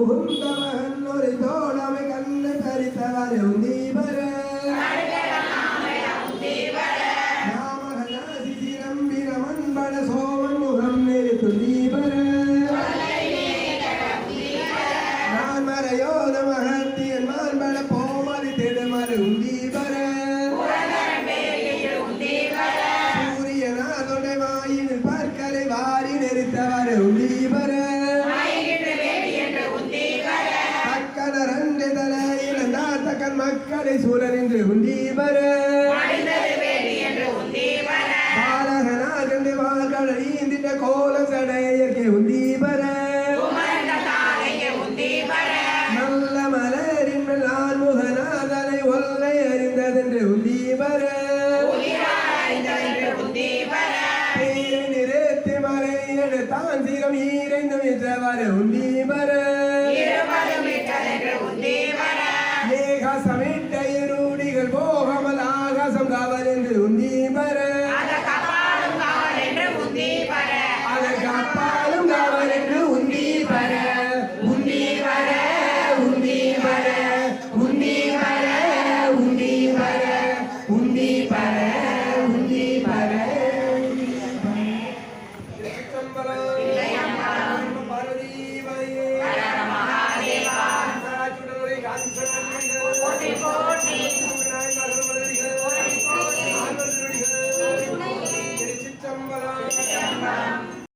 புகுந்த மகன் ஒரு தோழமை கண்ணை பறித்தவர் உந்தீபர நாமகனாசி சிரம்பின மண்பட சோமன் முகம் நெறித்து தீபர நான் மறையோத மகத்தியன் மான்பட போமதி திடுமறு உந்தீபர சூரியனாதொடை வாயினில் பற்களை வாரி நெறித்தவர் உந்தீபர மக்களை சூழலின்று உந்தீபர பாலகனாகண்டு வாழ்களை ஈந்திட்ட கோல சடையர்க்கே உந்தீபர நல்ல மலரின் நான் முகநாதனை ஒல்லை அறிந்ததென்று உந்தீபர பேரை நிறைத்து மலை எடுத்தான் சீரம் ஈரைந்து விற்றவர் உந்தீபர சமய